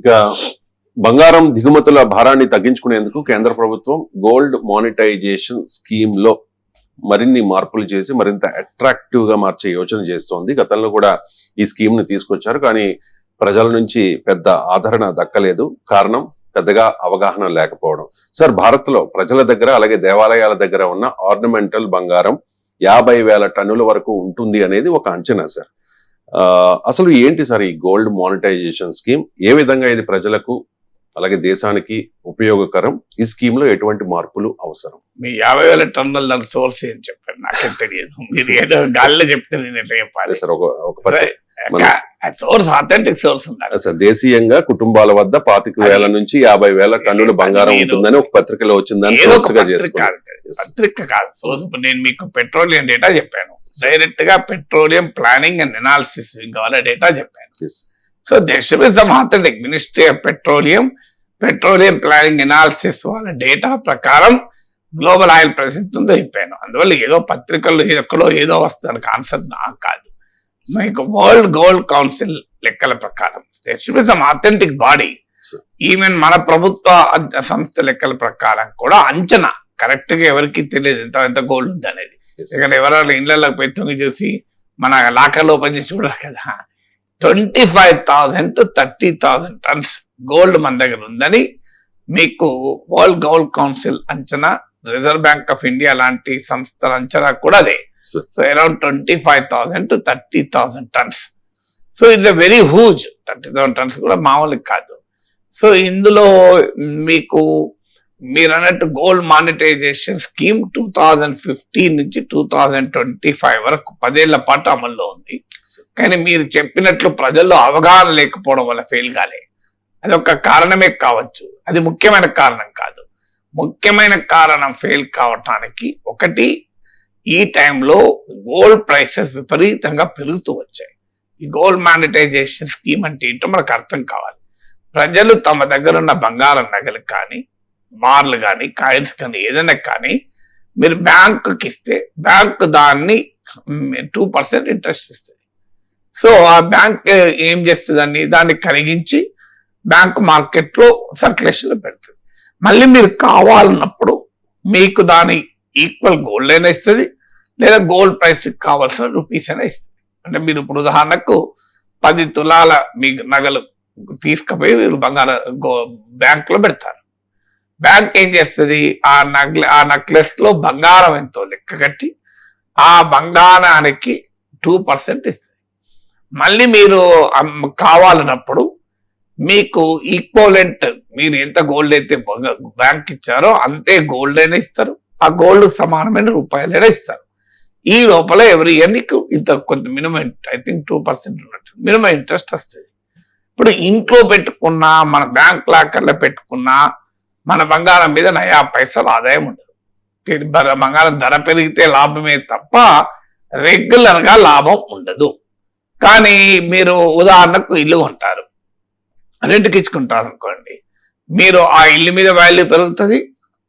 ఇక బంగారం దిగుమతుల భారాన్ని తగ్గించుకునేందుకు కేంద్ర ప్రభుత్వం గోల్డ్ మానిటైజేషన్ స్కీమ్ లో మరిన్ని మార్పులు చేసి మరింత అట్రాక్టివ్ గా మార్చే యోచన చేస్తోంది. గతంలో కూడా ఈ స్కీమ్ ను తీసుకొచ్చారు, కానీ ప్రజల నుంచి పెద్ద ఆదరణ దక్కలేదు. కారణం పెద్దగా అవగాహన లేకపోవడం. సార్, భారత్ లో ప్రజల దగ్గర అలాగే దేవాలయాల దగ్గర ఉన్న ఆర్నమెంటల్ బంగారం 50,000 టన్నుల వరకు ఉంటుంది అనేది ఒక అంచనా సార్. అసలు ఏంటి సార్ ఈ గోల్డ్ మానిటైజేషన్ స్కీమ్? ఏ విధంగా ఇది ప్రజలకు అలాగే దేశానికి ఉపయోగకరం? ఈ స్కీమ్ లో ఎటువంటి మార్పులు అవసరం? మీ 50,000 టన్నుల దాని సోర్స్ ఏం చెప్పారు నాకేం తెలియదు. మీరు ఏదో గాలిలో చెప్తే నేను ఎట్లా చెప్పాలి సార్? సోర్స్ అథెంటిక్ సోర్స్ ఉండాలి సార్. దేశీయంగా కుటుంబాల వద్ద 25,000 నుంచి 50,000 టన్నుల బంగారం ఉంటుందని ఒక పత్రికలో వచ్చిందని సోర్స్ గా చేసుకున్నారు. పత్రిక కాదు సోర్స్. ఇప్పుడు నేను మీకు పెట్రోలియం డేటా చెప్పాను, డైరెక్ట్ గా పెట్రోలియం ప్లానింగ్ అండ్ ఎనాలిసిస్ వాళ్ళ డేటా చెప్పాను. So Desh is the authentic ministry of petroleum planning analysis వాళ్ళ డేటా ప్రకారం గ్లోబల్ ఆయిల్ ప్రెసెన్స్ ఉందో చెప్పాను. అందువల్ల ఏదో పత్రికల్లో ఎక్కడో ఏదో వస్తుంది కాన్సెప్ట్ నాకు కాదు. మీకు వరల్డ్ గోల్డ్ కౌన్సిల్ లెక్కల ప్రకారం అథెంటిక్ బాడీ, ఈవెన్ మన ప్రభుత్వ సంస్థ లెక్కల ప్రకారం కూడా అంచనా కరెక్ట్ గా ఎవరికి తెలియదు ఎంత గోల్డ్ ఉంది అనేది. ఇక్కడ ఎవరైనా ఇళ్లలోకి పెట్టుకుని చూసి మన లాకర్లో ఓపెన్ చేసి చూడాలి కదా. 25,000 to 30,000 టన్స్ గోల్డ్ మన దగ్గర ఉందని మీకు వరల్డ్ గోల్డ్ కౌన్సిల్ అంచనా, రిజర్వ్ బ్యాంక్ ఆఫ్ ఇండియా లాంటి సంస్థల అంచనా కూడా అదే. So around 25,000 to 30,000 turns. So it's a very huge. 30,000 turns కూడా మామూలు కాదు. సో ఇందులో మీకు మీరు అన్నట్టు గోల్డ్ మానిటైజేషన్ స్కీమ్ 2015 నుంచి 2025 వరకు 10 ఏళ్ల పాటు అమల్లో ఉంది. కానీ మీరు చెప్పినట్లు ప్రజల్లో అవగాహన లేకపోవడం వల్ల ఫెయిల్ కాలే. అదొక కారణమే కావచ్చు, అది ముఖ్యమైన కారణం కాదు. ముఖ్యమైన కారణం ఫెయిల్ కావటానికి ఒకటి, ఈ టైంలో గోల్డ్ ప్రైసెస్ విపరీతంగా పెరుగుతూ వచ్చాయి. ఈ గోల్డ్ మానిటైజేషన్ స్కీమ్ అంటే ఏంటో మనకు అర్థం కావాలి. ప్రజలు తమ దగ్గర ఉన్న బంగారం నగలు కానీ, బార్లు కానీ, కాయిన్స్ కానీ, ఏదైనా కానీ మీరు బ్యాంకుకి ఇస్తే బ్యాంకు దాన్ని 2% ఇంట్రెస్ట్ ఇస్తుంది. సో ఆ బ్యాంక్ ఏం చేస్తుందని దాన్ని కరిగించి బ్యాంక్ మార్కెట్లో సర్క్యులేషన్లో పెడుతుంది. మళ్ళీ మీరు కావాలన్నప్పుడు మీకు దాని ఈక్వల్ గోల్డ్ అయినా ఇస్తుంది, లేదా గోల్డ్ ప్రైస్ కావాల్సిన రూపీస్ అయినా ఇస్తుంది. అంటే మీరు ఇప్పుడు ఉదాహరణకు 10 తులాల మీ నగలు తీసుకుపోయి మీరు బ్యాంకులో పెడతారు. బ్యాంక్ ఏం చేస్తుంది, ఆ నెక్లెస్ లో బంగారం ఎంతో లెక్క కట్టి ఆ బంగారానికి 2% ఇస్తుంది. మళ్ళీ మీరు కావాలన్నప్పుడు మీకు ఈక్వలెంట్ మీరు ఎంత గోల్డ్ అయితే బ్యాంక్ ఇచ్చారో అంతే గోల్డ్ అయినా ఇస్తారు, ఆ గోల్డ్ సమానమైన రూపాయలైనా ఇస్తారు. ఈ లోపల ఎవ్రీ ఇయర్ నీకు ఇంత కొంత మినిమం ఐ థింక్ 2% ఉన్నట్టు మినిమం ఇంట్రెస్ట్ వస్తుంది. ఇప్పుడు ఇంట్లో పెట్టుకున్నా, మన బ్యాంక్ లాకర్లో పెట్టుకున్నా మన బంగారం మీద 9 పైసలు ఆదాయం ఉండదు. బంగారం ధర పెరిగితే లాభమే తప్ప రెగ్యులర్ గా లాభం ఉండదు. కానీ మీరు ఉదాహరణకు ఇల్లు కొంటారు, రెంట్కి ఇచ్చుకుంటారు అనుకోండి, మీరు ఆ ఇల్లు మీద వాల్యూ పెరుగుతుంది,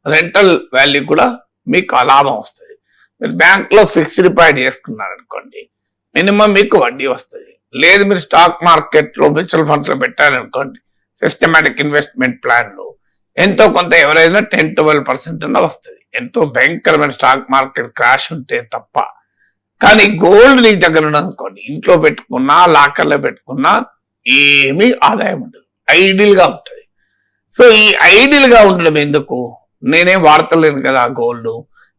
రెంటల్ వాల్యూ కూడా మీకు ఆ లాభం వస్తుంది. మీరు బ్యాంక్లో ఫిక్స్డ్ డిపాజిట్ చేసుకున్నారు అనుకోండి, మినిమం మీకు వడ్డీ వస్తుంది. లేదు మీరు స్టాక్ మార్కెట్లో మ్యూచువల్ ఫండ్స్ లో పెట్టారనుకోండి, సిస్టమేటిక్ ఇన్వెస్ట్మెంట్ ప్లాన్లు ఎంతో కొంత ఎవరైనా 10-12% అన్న వస్తుంది, ఎంతో భయంకరమైన స్టాక్ మార్కెట్ క్రాష్ ఉంటే తప్ప. కానీ గోల్డ్ నీ దగ్గర ఉన్నదనుకోండి, ఇంట్లో పెట్టుకున్నా లాకర్లో పెట్టుకున్నా ఏమీ ఆదాయం ఉండదు, ఐడిల్ గా ఉంటుంది. సో ఈ ఐడిల్ గా ఉండడం ఎందుకు? నేనేం వాడతలేను కదా గోల్డ్,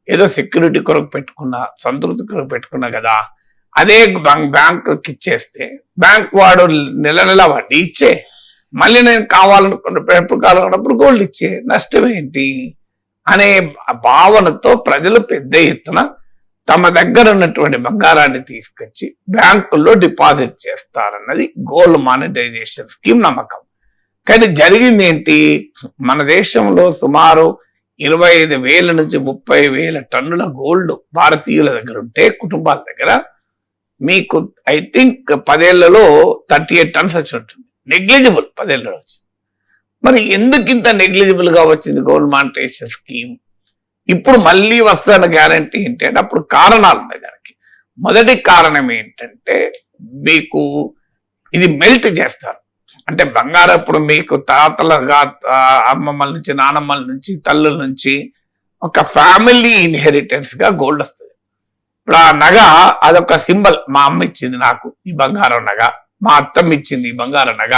ఏదో సెక్యూరిటీ కొరకు పెట్టుకున్నా, సంతృప్తి కొరకు పెట్టుకున్నా కదా. అదే బ్యాంకుకి ఇచ్చేస్తే బ్యాంక్ వాడు నెల వడ్డీ ఇచ్చే, మళ్ళీ నేను కావాలనుకున్నప్పుడు కావాలన్నప్పుడు గోల్డ్ ఇచ్చే, నష్టం ఏంటి అనే భావనతో ప్రజలు పెద్ద ఎత్తున తమ దగ్గర ఉన్నటువంటి బంగారాన్ని తీసుకొచ్చి బ్యాంకుల్లో డిపాజిట్ చేస్తారన్నది గోల్డ్ మానిటైజేషన్ స్కీమ్ నమ్మకం. కానీ జరిగింది ఏంటి, మన దేశంలో సుమారు 25,000 నుంచి 30,000 టన్నుల గోల్డ్ భారతీయుల దగ్గర ఉంటే, కుటుంబాల దగ్గర మీకు ఐ థింక్ 10 ఏళ్లలో 38 టన్స్ వచ్చి ఉంటుంది. నెగ్లిజిబుల్ 10 ఏళ్ళలో వచ్చింది. మరి ఎందుకు ఇంత నెగ్లిజిబుల్ గా వచ్చింది గోల్డ్ మానిటైజేషన్ స్కీమ్? ఇప్పుడు మళ్ళీ వస్తున్న గ్యారంటీ ఏంటంటే అప్పుడు కారణాలు ఉన్నాయి దానికి. మొదటి కారణం ఏంటంటే మీకు ఇది మెల్ట్ చేస్తారు. అంటే బంగారం ఇప్పుడు మీకు తాతలుగా అమ్మమ్మల నుంచి నానమ్మల నుంచి తల్లుల నుంచి ఒక ఫ్యామిలీ ఇన్హెరిటెన్స్ గా గోల్డ్ వస్తుంది. ఇప్పుడు ఆ నగ అదొక సింబల్. మా అమ్మ ఇచ్చింది నాకు ఈ బంగారం నగ, మా అత్తమ్మ ఇచ్చింది ఈ బంగారం నగ.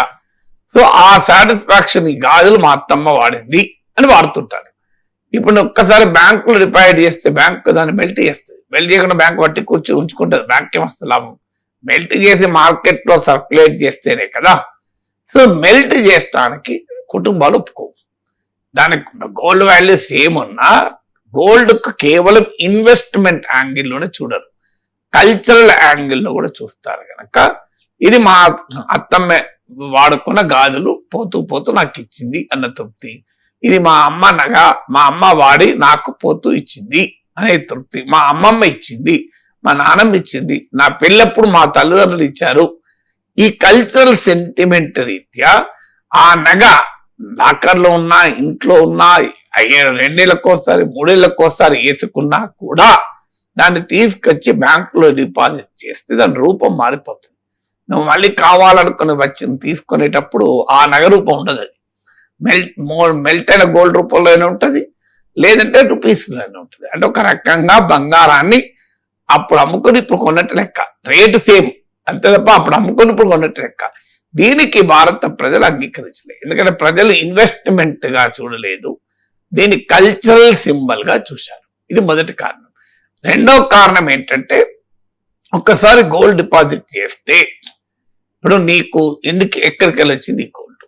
సో ఆ సాటిస్ఫాక్షన్ ఈ గాజులు మా అత్తమ్మ వాడింది అని వాడుతుంటారు. ఇప్పుడు ఒక్కసారి బ్యాంకులో డిపాజిట్ చేస్తే బ్యాంకు దాన్ని మెల్ట్ చేస్తుంది. మెల్ట్ చేయకుండా బ్యాంక్ పట్టి ఉంచుకుంటుంది. బ్యాంక్ ఏమొస్తుంది లాభం? మెల్ట్ చేసి మార్కెట్ లో సర్క్యులేట్ చేస్తేనే కదా. సో మెల్ట్ చేయడానికి కుటుంబాలు ఒప్పుకోవు. దానికి గోల్డ్ వాల్యూ సేమ్ ఉన్నా గోల్డ్ కు కేవలం ఇన్వెస్ట్మెంట్ యాంగిల్లోనే చూడరు, కల్చరల్ యాంగిల్లో కూడా చూస్తారు. కనుక ఇది మా అత్తమ్మ వాడుకున్న గాజులు పోతూ పోతూ నాకు ఇచ్చింది అన్న తృప్తి, ఇది మా అమ్మ నగ మా అమ్మ వాడి నాకు పోతూ ఇచ్చింది అనే తృప్తి, మా అమ్మమ్మ ఇచ్చింది, మా నాన్నమ్మ ఇచ్చింది, నా పెళ్ళప్పుడు మా తల్లిదండ్రులు ఇచ్చారు. ఈ కల్చరల్ సెంటిమెంట్ రీత్యా ఆ నగ లాకర్లో ఉన్నా ఇంట్లో ఉన్నా 2 ఏళ్లకోసారి 3 ఏళ్లకోసారి వేసుకున్నా కూడా దాన్ని తీసుకొచ్చి బ్యాంకులో డిపాజిట్ చేస్తే దాని రూపం మారిపోతుంది. నువ్వు మళ్ళీ కావాలనుకుని వచ్చింది తీసుకునేటప్పుడు ఆ నగ రూపం ఉండదు. అది మెల్ట్ అయిన గోల్డ్ రూపంలోనే ఉంటుంది, లేదంటే రూపీస్లోనే ఉంటుంది. అంటే ఒక రకంగా బంగారాన్ని అప్పుడు అమ్ముకుని ఇప్పుడు కొన్నట్టు లెక్క, రేటు సేమ్ అంతే తప్ప అప్పుడు అమ్ముకుని ఇప్పుడు కొన్నట్టు లెక్క. దీనికి భారత ప్రజలు అంగీకరించలేదు. ఎందుకంటే ప్రజలు ఇన్వెస్ట్మెంట్ గా చూడలేదు, దీన్ని కల్చరల్ సింబల్ గా చూశారు. ఇది మొదటి కారణం. రెండో కారణం ఏంటంటే ఒక్కసారి గోల్డ్ డిపాజిట్ చేస్తే ఇప్పుడు నీకు ఎక్కడికి వెళ్ళొచ్చింది ఈ గోల్డ్?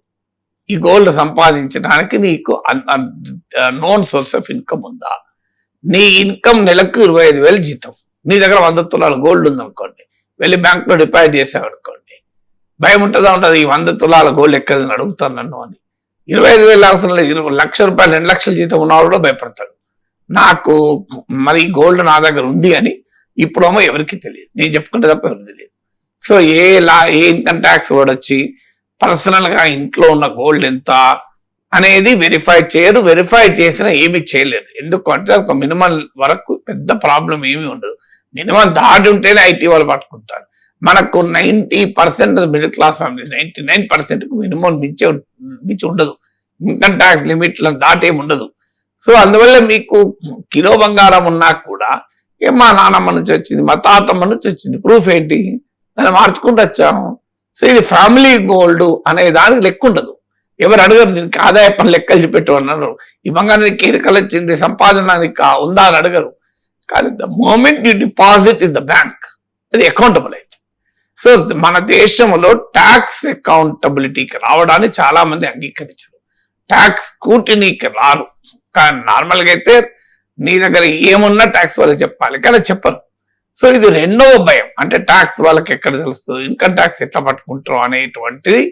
ఈ గోల్డ్ సంపాదించడానికి నీకు నోన్ సోర్స్ ఆఫ్ ఇన్కమ్ ఉందా? నీ ఇన్కమ్ నెలకు 25,000 జీతం, నీ దగ్గర 100 తులాల గోల్డ్ ఉందనుకోండి, వెళ్ళి బ్యాంక్ లో డిపాజిట్ చేసావు అనుకోండి, భయం ఉంటుందా? ఉంటుంది. ఈ 100 తులాల గోల్డ్ ఎక్కడ అడుగుతాను నన్ను అని. 25,000 అవసరం లేదు, 1,00,000 రూపాయలు 2 లక్షల జీతం ఉన్నవాడు కూడా భయపడతాడు. నాకు మరి గోల్డ్ నా దగ్గర ఉంది అని ఇప్పుడేమో ఎవరికి తెలియదు, నేను చెప్పుకుంటే తప్ప ఎవరికి తెలియదు. సో ఏ ఇన్కమ్ ట్యాక్స్ వాడొచ్చి పర్సనల్ గా ఇంట్లో ఉన్న గోల్డ్ ఎంత అనేది వెరిఫై చేయరు. వెరిఫై చేసినా ఏమి చేయలేరు. ఎందుకంటే ఒక మినిమం వరకు పెద్ద ప్రాబ్లం ఏమీ ఉండదు. మినిమం దాటి ఉంటేనే ఐటీ వాళ్ళు పట్టుకుంటారు. మనకు 90% మిడిల్ క్లాస్ ఫ్యామిలీస్ 99% మినిమం మించి ఉండదు. ఇన్కమ్ ట్యాక్స్ లిమిట్లను దాటేమి ఉండదు. సో అందువల్ల మీకు కిలో బంగారం ఉన్నా కూడా మా నాన్నమ్మ నుంచి వచ్చింది, మా తాతమ్మ నుంచి వచ్చింది, ప్రూఫ్ ఏంటి? దాన్ని మార్చుకుంటూ వచ్చాము. సో ఇది ఫ్యామిలీ గోల్డ్ అనే దానికి లెక్క ఉండదు. ఎవరు అడగరు, దీనికి ఆదాయ పన్ను లెక్కలు చెప్పేట్టు అన్నారు. ఈ బంగారానికి ఎన్నికలు వచ్చింది, సంపాదన ఉందా అని అడగరు. కానీ the moment you deposit in the bank అది అకౌంటబుల్ అయితే. సో మన దేశంలో ట్యాక్స్ అకౌంటబిలిటీకి రావడానికి చాలా మంది అంగీకరించారు. ట్యాక్స్ స్క్రూటినీకి రారు. కానీ నార్మల్గా అయితే నీ దగ్గర ఏమున్నా ట్యాక్స్ వాళ్ళకి చెప్పాలి, కానీ చెప్పరు. సో ఇది రెండవ భయం. అంటే ట్యాక్స్ వాళ్ళకి ఎక్కడ తెలుస్తుంది, ఇన్కమ్ ట్యాక్స్ ఎట్లా పట్టుకుంటారు అనేటువంటిది.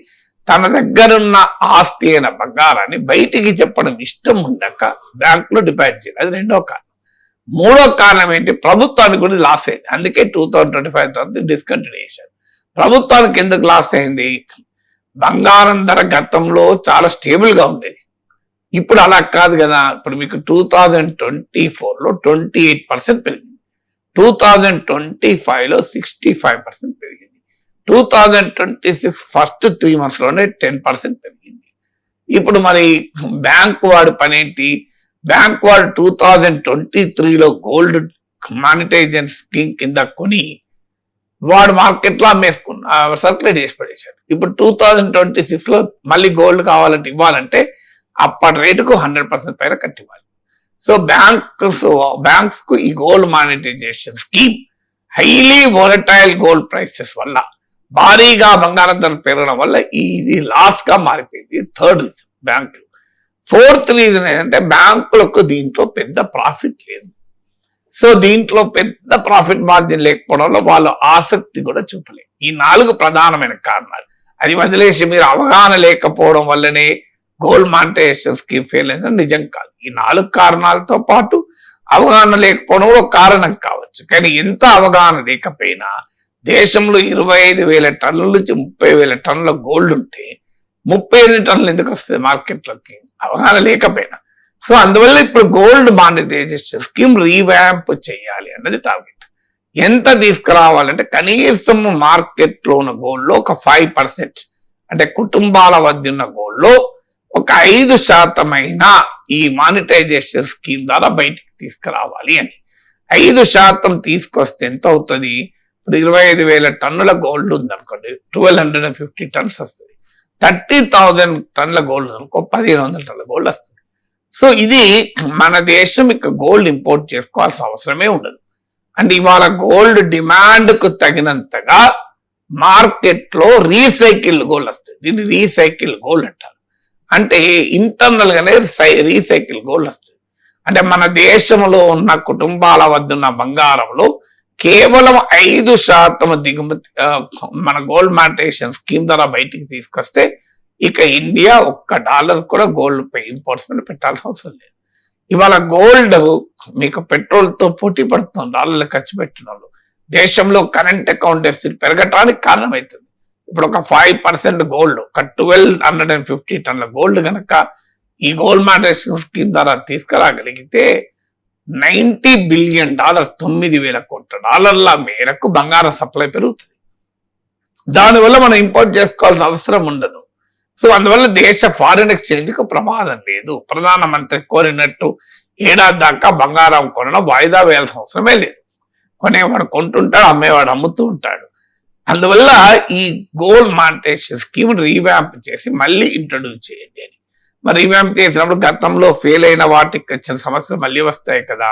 తన దగ్గరున్న ఆస్తి అయిన బంగారాన్ని బయటికి చెప్పడం ఇష్టం ఉండక బ్యాంకులో డిపాజిట్ చేయాలి. అది రెండవ కారణం. మూడో కారణం ఏంటి? ప్రభుత్వానికి కూడా లాస్ అయింది. అందుకే 2025 తర్వాత డిస్కంటిన్యూషన్. ప్రభుత్వానికి ఎందుకు లాస్ అయింది? బంగారం ధర గతంలో చాలా స్టేబుల్ గా ఉండేది, ఇప్పుడు అలా కాదు కదా. ఇప్పుడు మీకు 2024లో 28% పెరిగింది, 2025లో 65% పెరిగింది, 2026 ఫస్ట్ 3 months లోనే 10% పెరిగింది. ఇప్పుడు మరి బ్యాంక్ వాడి పని ఏంటి? బ్యాంక్ వాడు 2023లో గోల్డ్ మానిటైజేషన్ స్కీమ్ కింద కొని వాడు మార్కెట్లో అమ్మేసుకున్నా సర్క్యులేట్ చేసి పడేశాడు. ఇప్పుడు 2026లో మళ్ళీ గోల్డ్ కావాలంటే ఇవ్వాలంటే అప్పటి రేటుకు 100% పైన కట్టివ్వాలి. సో బ్యాంక్స్ కు ఈ gold monetisation scheme highly volatile gold prices వల్ల భారీగా బంగారం ధర పెరగడం వల్ల ఇది లాస్ గా మారిపోయింది. థర్డ్ రీజన్ బ్యాంకులు. ఫోర్త్ రీజన్ ఏంటంటే బ్యాంకులకు దీంట్లో పెద్ద ప్రాఫిట్ లేదు. సో దీంట్లో పెద్ద ప్రాఫిట్ మార్జిన్ లేకపోవడంలో వాళ్ళు ఆసక్తి కూడా చూపలేదు. ఈ 4 ప్రధానమైన కారణాలు. అది వదిలేసి మీరు అవగాహన లేకపోవడం వల్లనే గోల్డ్ మానిటైజేషన్ స్కీమ్ ఫెయిల్ అయిందని నిజం కాదు. ఈ 4 కారణాలతో పాటు అవగాహన లేకపోవడం కూడా ఒక కారణం కావచ్చు. కానీ ఎంత అవగాహన లేకపోయినా దేశంలో 25,000 టన్నుల నుంచి 30,000 టన్నుల గోల్డ్ ఉంటే 38 టన్నులు ఎందుకు వస్తుంది మార్కెట్లోకి? అవగాహన లేకపోయినా. సో అందువల్ల ఇప్పుడు గోల్డ్ మానిటైజేషన్ స్కీమ్ రీవ్యాంప్ చేయాలి అన్నది టార్గెట్. ఎంత తీసుకురావాలంటే కనీసం మార్కెట్లో ఉన్న గోల్డ్ లో ఒక 5%, అంటే కుటుంబాల వద్ద ఉన్న గోల్డ్ లో ఒక 5% ఈ మానిటైజేషన్ స్కీమ్ ద్వారా బయటికి తీసుకురావాలి అని. 5% తీసుకొస్తే ఎంత అవుతుంది? ఇప్పుడు 25,000 టన్నుల గోల్డ్ ఉంది అనుకోండి, 1250 టన్స్ వస్తుంది. 30,000 టన్నుల గోల్డ్ అనుకో, 1,500 టన్నుల గోల్డ్ వస్తుంది. సో ఇది మన దేశం ఇక గోల్డ్ ఇంపోర్ట్ చేసుకోవాల్సిన అవసరమే ఉండదు. అంటే ఇవాళ గోల్డ్ డిమాండ్ కు తగినంతగా మార్కెట్ లో రీసైకిల్ గోల్డ్ వస్తుంది. దీన్ని రీసైకిల్ గోల్డ్ అంటారు. అంటే ఇంటర్నల్ గానే రీసైకిల్ గోల్డ్ వస్తుంది. అంటే మన దేశంలో ఉన్న కుటుంబాల వద్ద ఉన్న బంగారంలో కేవలం 5% దిగుమతి మన గోల్డ్ మానిటైజేషన్ స్కీమ్ ద్వారా బయటికి తీసుకొస్తే ఇక ఇండియా $1 కూడా గోల్డ్ ఇంపోర్ట్స్ మీద పెట్టాల్సిన అవసరం లేదు. ఇవాళ గోల్డ్ మీకు పెట్రోల్ తో పోటీ పడుతుంది. డాలర్లు ఖర్చు పెట్టిన వాళ్ళు దేశంలో కరెంట్ అకౌంట్ డెఫిసిట్ పెరగటానికి కారణమవుతుంది. ఇప్పుడు ఒక 5% గోల్డ్, ఒక 1250 టన్నుల గోల్డ్ కనుక ఈ గోల్డ్ మానిటైజేషన్ స్కీమ్ ద్వారా తీసుకురాగలిగితే $90 బిలియన్, 9,000 కోట్ల డాలర్ల మేరకు బంగారం సప్లై పెరుగుతుంది. దానివల్ల మనం ఇంపోర్ట్ చేసుకోవాల్సిన అవసరం ఉండదు. సో అందువల్ల దేశ ఫారిన్ ఎక్స్చేంజ్ కు ప్రమాదం లేదు. ప్రధానమంత్రి కోరినట్టు ఏడాది దాకా బంగారం కొనడం వాయిదా వేయాల్సిన అవసరమే లేదు. కొనేవాడు కొంటుంటాడు, అమ్మేవాడు అమ్ముతూ ఉంటాడు. అందువల్ల ఈ గోల్డ్ మానిటైజేషన్ స్కీమ్ రీవ్యాంప్ చేసి మళ్ళీ ఇంట్రడ్యూస్ చేయండి అని. మరి రీవ్యాంప్ చేసినప్పుడు గతంలో ఫెయిల్ అయిన వాటికి వచ్చిన సమస్యలు మళ్ళీ వస్తాయి కదా.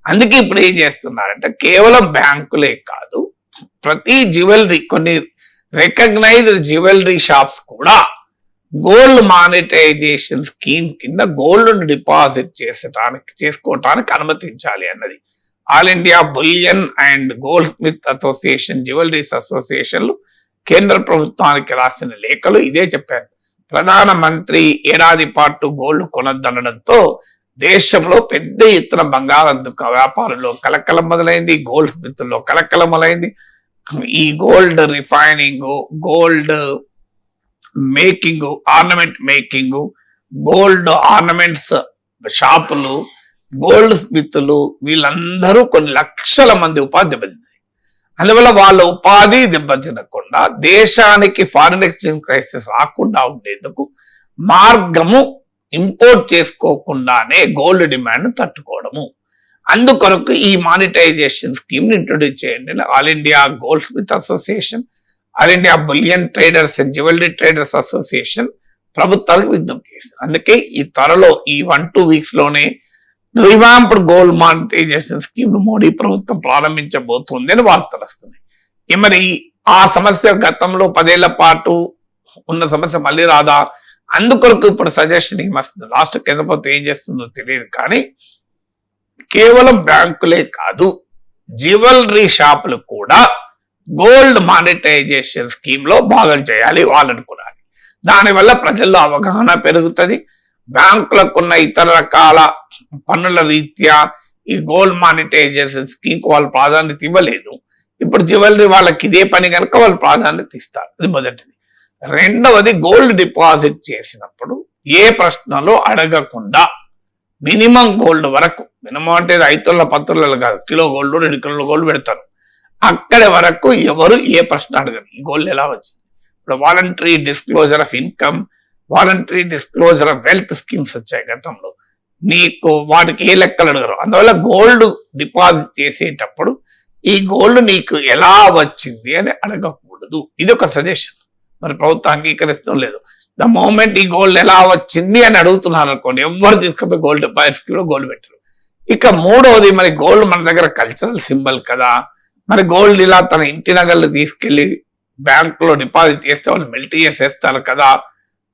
అందుకే ఇప్పుడు ఏం చేస్తున్నారంటే కేవలం బ్యాంకులే కాదు, ప్రతి జ్యువెలరీ, కొన్ని రికగ్నైజ్డ్ జ్యువెలరీ షాప్స్ కూడా గోల్డ్ మానిటైజేషన్ స్కీమ్ కింద గోల్డ్ డిపాజిట్ చేసుకోవటానికి అనుమతించాలి అన్నది all India bullion and goldsmith association, jewelleries అసోసియేషన్లు కేంద్ర ప్రభుత్వానికి రాసిన లేఖలు ఇదే చెప్పారు. ప్రధానమంత్రి ఏడాది పాటు గోల్డ్ కొనొద్దనడంతో దేశంలో పెద్ద ఎత్తున బంగారం వ్యాపారంలో కలకలం మొదలైంది, గోల్డ్ స్మిత్ లో కలకలం మొదలైంది. ఈ gold refining, gold making, ornament making, gold ornaments షాపులు, గోల్డ్ స్మిత్లు, వీళ్ళందరూ కొన్ని లక్షల మంది ఉపాధి దెబ్బతింది. అందువల్ల వాళ్ళ ఉపాధి దెబ్బతినకుండా దేశానికి ఫారిన్ ఎక్స్చేంజ్ క్రైసిస్ రాకుండా ఉండేందుకు మార్గము ఇంపోర్ట్ చేసుకోకుండానే గోల్డ్ డిమాండ్ తట్టుకోవడము. అందుకొరకు ఈ మానిటైజేషన్ స్కీమ్ ని ఇంట్రొడ్యూస్ చేయండి. All India goldsmith association, all India bullion traders and jewellery traders association ప్రభుత్వాలకు విజ్ఞప్తి చేస్తుంది. అందుకే ఈ త్వరలో ఈ 1-2 వీక్స్ లోనే రివాంప్డ్ గోల్డ్ మానిటైజేషన్ స్కీమ్ ను మోడీ ప్రభుత్వం ప్రారంభించబోతుంది అని వార్తలు వస్తున్నాయి. మరి ఆ సమస్య గతంలో 10 ఏళ్ల పాటు ఉన్న సమస్య మళ్ళీ రాదా? అందుకొరకు ఇప్పుడు సజెషన్ ఏమొస్తుంది, లాస్ట్ కేంద్ర ప్రభుత్వం ఏం చేస్తుందో తెలియదు. కానీ కేవలం బ్యాంకులే కాదు, జ్యువెలరీ షాపులు కూడా గోల్డ్ మానిటైజేషన్ స్కీమ్ లో భాగం చేయాలి వాళ్ళనుకున్నారు. దానివల్ల ప్రజల్లో అవగాహన పెరుగుతుంది. బ్యాంకులకున్న ఇతర రకాల పన్నుల రీత్యా ఈ గోల్డ్ మానిటైజేషన్ స్కీమ్ కు వాళ్ళు ప్రాధాన్యత ఇవ్వలేదు. ఇప్పుడు జ్యువెలరీ వాళ్ళకి ఇదే పని కనుక వాళ్ళు ప్రాధాన్యత ఇస్తారు. అది మొదటిది. రెండవది, గోల్డ్ డిపాజిట్ చేసినప్పుడు ఏ ప్రశ్నలో అడగకుండా మినిమం గోల్డ్ వరకు, మినిమం అంటే 5 తులాల 10 తులాలు కాదు, కిలో గోల్డ్ 2 కిలోల గోల్డ్ పెడతారు. అక్కడి వరకు ఎవరు ఏ ప్రశ్న అడగరు. ఈ గోల్డ్ ఎలా వచ్చింది? ఇప్పుడు voluntary disclosure of income, voluntary disclosure of wealth schemes వచ్చాయి గతంలో. నీకు వాటికి ఏ లెక్కలు అడగరు. అందువల్ల గోల్డ్ డిపాజిట్ చేసేటప్పుడు ఈ గోల్డ్ నీకు ఎలా వచ్చింది అని అడగకూడదు. ఇది ఒక సజెషన్. మరి ప్రభుత్వం అంగీకరిస్తూ లేదు. ద మూమెంట్ ఈ గోల్డ్ ఎలా వచ్చింది అని అడుగుతున్నారు అనుకోండి, ఎవరు తీసుకుపోయి గోల్డ్ డిపాజిట్ స్కీమ్ లో గోల్డ్ పెట్టరు. ఇక మూడవది, మరి గోల్డ్ మన దగ్గర కల్చరల్ సింబల్ కదా, మరి గోల్డ్ ఇలా తన ఇంటి నగలు తీసుకెళ్లి బ్యాంక్ లో డిపాజిట్ చేస్తే వాళ్ళు మెల్ట్ చేసేస్తారు కదా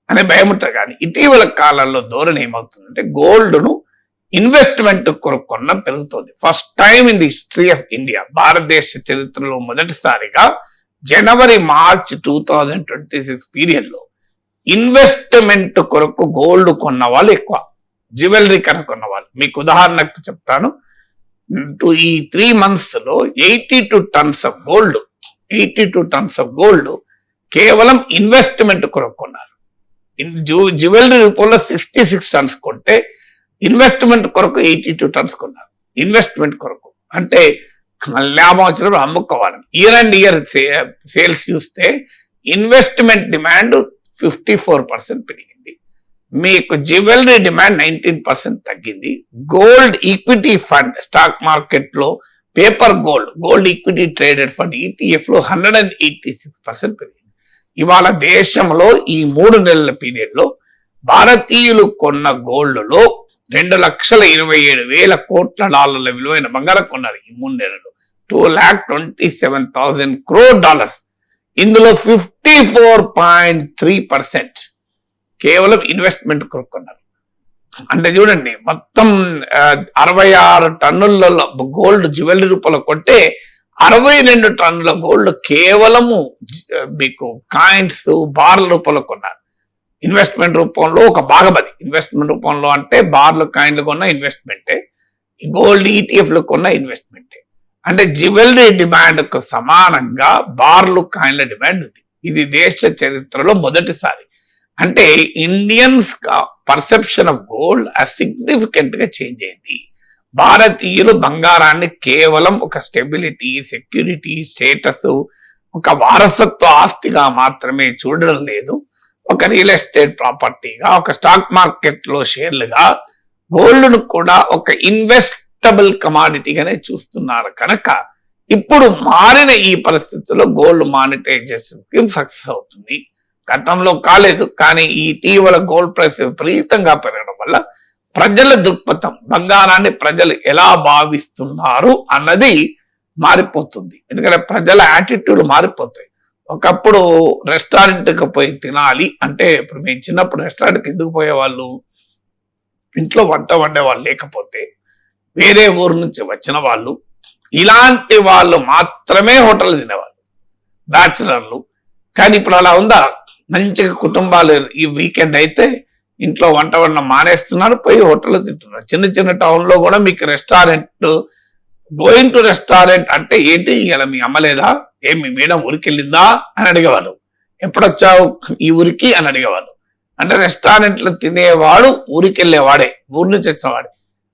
అనే భయం ఉంటుంది. కానీ ఇటీవల కాలంలో ధోరణి ఏమవుతుందంటే గోల్డ్ ను ఇన్వెస్ట్మెంట్ కొనుక్కొనడం పెరుగుతుంది. First time in the history of India, భారతదేశ చరిత్రలో మొదటిసారిగా జనవరి-మార్చ్ 2026 పీరియడ్ లో ఇన్వెస్ట్మెంట్ కొరకు గోల్డ్ కొన్న వాళ్ళు ఎక్కువ, జ్యువెలరీ కనుక్కున్న వాళ్ళు. మీకు ఉదాహరణకు చెప్తాను, ఈ 3 months లో 82 tons of gold, 82 tons of gold కేవలం ఇన్వెస్ట్మెంట్ కొనుక్కున్నారు. జ్యువెలరీ రూపంలో 66 tons కొంటే ఇన్వెస్ట్మెంట్ కొరకు 82 tons కొన్నారు. ఇన్వెస్ట్మెంట్ కొరకు అంటే లాభం వచ్చినప్పుడు అమ్ముకోవాలి. ఇయర్ అండ్ ఇయర్ సేల్స్ చూస్తే ఇన్వెస్ట్మెంట్ డిమాండ్ 54% పెరిగింది. మీకు జ్యువెలరీ డిమాండ్ 19% తగ్గింది. Gold equity fund stock market లో paper gold equity traded fund ETF లో 186% పెరిగింది. ఇవాళ దేశంలో ఈ 3 నెలల పీరియడ్ లో భారతీయులు కొన్న గోల్డ్ లో $2,27,000 కోట్ల విలువైన బంగారం కొన్నారు ఈ 3 నెలలు. $2,27,000 crore. ఇందులో 54.3% కేవలం ఇన్వెస్ట్మెంట్ కొనుక్కున్నారు. అంటే చూడండి, మొత్తం 66 టన్నుల గోల్డ్ జ్యువెలరీ రూపంలో కొంటే 62 టన్నుల గోల్డ్ కేవలము మీకు కాయిన్స్ బార్ల రూపంలో కొన్నారు. ఇన్వెస్ట్మెంట్ రూపంలో ఒక భాగం అది. ఇన్వెస్ట్మెంట్ రూపంలో అంటే బార్లు కాయిన్లు కొన్న ఇన్వెస్ట్మెంటే, గోల్డ్ ETFలు కొన్న ఇన్వెస్ట్మెంటే. అంటే జ్యువెలరీ డిమాండ్ కు సమానంగా బార్లు కాయిన్ల డిమాండ్ ఉంది. ఇది దేశ చరిత్రలో మొదటిసారి. అంటే Indians perception of gold significant గా చేంజ్ అయింది. భారతీయులు బంగారాన్ని కేవలం ఒక స్టెబిలిటీ, సెక్యూరిటీ, స్టేటస్, ఒక వారసత్వ ఆస్తిగా మాత్రమే చూడడం లేదు. ఒక రియల్ ఎస్టేట్ ప్రాపర్టీగా, ఒక స్టాక్ మార్కెట్ లో షేర్లుగా, గోల్డ్ ను కూడా ఒక ఇన్వెస్టబుల్ కమాడిటీగానే చూస్తున్నారు. కనుక ఇప్పుడు మారిన ఈ పరిస్థితుల్లో గోల్డ్ మానిటైజేషన్ స్కీమ్ సక్సెస్ అవుతుంది. గతంలో కాలేదు, కానీ ఈ ఇటీవల గోల్డ్ ప్రైస్ విపరీతంగా పెరగడం వల్ల ప్రజల దృక్పథం, బంగారాన్ని ప్రజలు ఎలా భావిస్తున్నారు అన్నది మారిపోతుంది. ఎందుకంటే ప్రజల యాటిట్యూడ్ మారిపోతాయి. ఒకప్పుడు రెస్టారెంట్కి పోయి తినాలి అంటే, ఇప్పుడు మేము చిన్నప్పుడు రెస్టారెంట్కి ఎందుకు పోయేవాళ్ళు? ఇంట్లో వంట వండేవాళ్ళు లేకపోతే, వేరే ఊరు నుంచి వచ్చిన వాళ్ళు, ఇలాంటి వాళ్ళు మాత్రమే హోటల్ తినేవాళ్ళు, బ్యాచులర్లు. కానీ ఇప్పుడు అలా ఉందా? మంచిగా కుటుంబాలు ఈ వీకెండ్ అయితే ఇంట్లో వంట వండడం మానేస్తున్నారు, పోయి హోటల్లో తింటున్నారు. చిన్న చిన్న టౌన్ లో కూడా మీకు రెస్టారెంట్, గోయింగ్ టు రెస్టారెంట్ అంటే ఏంటి, ఇలా మీ అమ్మలేదా, మీ మేడం ఊరికి వెళ్ళిందా అని అడిగేవాళ్ళు. ఎప్పుడొచ్చావు ఈ ఊరికి అని అడిగేవాళ్ళు. అంటే రెస్టారెంట్లు తినేవాడు ఊరికి వెళ్ళేవాడే, ఊరి నుంచి వచ్చినవాడే.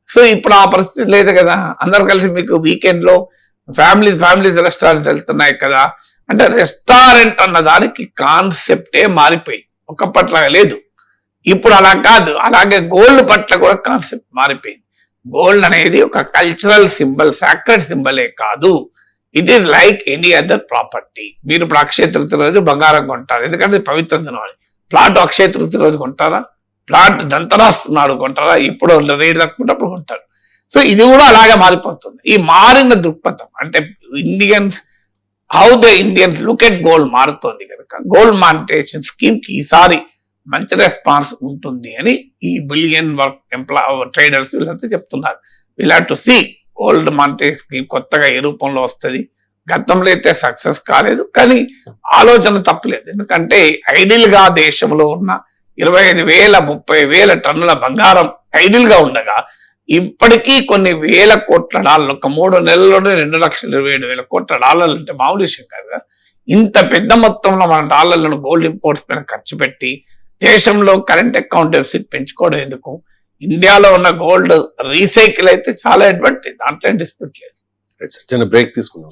సో ఇప్పుడు ఆ పరిస్థితి లేదు కదా. అందరు కలిసి మీకు వీకెండ్ లో ఫ్యామిలీస్ రెస్టారెంట్ వెళ్తున్నాయి కదా. అంటే రెస్టారెంట్ అన్న దానికి కాన్సెప్టే మారిపోయి ఒకప్పట్లా లేదు. ఇప్పుడు అలా కాదు. అలాగే గోల్డ్ పట్ల కూడా కాన్సెప్ట్ మారిపోయింది. గోల్డ్ అనేది ఒక కల్చరల్ సింబల్, సాక్రెడ్ సింబలే కాదు. It is like any other property. మీరు ఇప్పుడు అక్షయ తృతీయ రోజు బంగారం కొంటారు, ఎందుకంటే పవిత్ర దినం అని. ప్లాట్ అక్షయ తృతీయ రోజు కొంటారా? ప్లాట్ దంతరాస్తున్నాడు కొంటారా? ఇప్పుడు రేట్ తక్కువ కొంటారు. సో ఇది కూడా అలాగే మారిపోతుంది. ఈ మారిన దృక్పథం అంటే Indians, how the Indians look at gold మారుతోంది కనుక గోల్డ్ మానిటైజేషన్ స్కీమ్ కి ఈసారి మంచి రెస్పాన్స్ ఉంటుంది అని ఈ బిలియన్ వర్క్ ట్రేడర్స్ వీళ్ళంతా చెప్తున్నారు. Will have to see gold monetisation scheme కొత్తగా ఏ రూపంలో వస్తుంది. గతంలో అయితే సక్సెస్ కాలేదు, కానీ ఆలోచన తప్పలేదు. ఎందుకంటే ఐడిల్ గా దేశంలో ఉన్న 25,000 30,000 టన్నుల బంగారం ఐడిల్ గా ఉండగా ఇప్పటికీ కొన్ని వేల కోట్ల డాలర్లు, ఒక 3 నెలల్లోనే $2,27,000 కోట్ల డాలర్లు అంటే మామూలు విషయం కాదు. ఇంత పెద్ద మొత్తంలో మన డాలర్లను గోల్డ్ ఇంపోర్ట్స్ పైన ఖర్చు పెట్టి దేశంలో కరెంట్ అకౌంట్ డెఫిసిట్ పెంచుకోవడం ఎందుకు? ఇండియాలో ఉన్న గోల్డ్ రీసైకిల్ అయితే చాలా అడ్వాంటేజ్, దాంట్లో డిస్ప్యూట్ లేదు. చిన్న బ్రేక్ తీసుకున్నాం.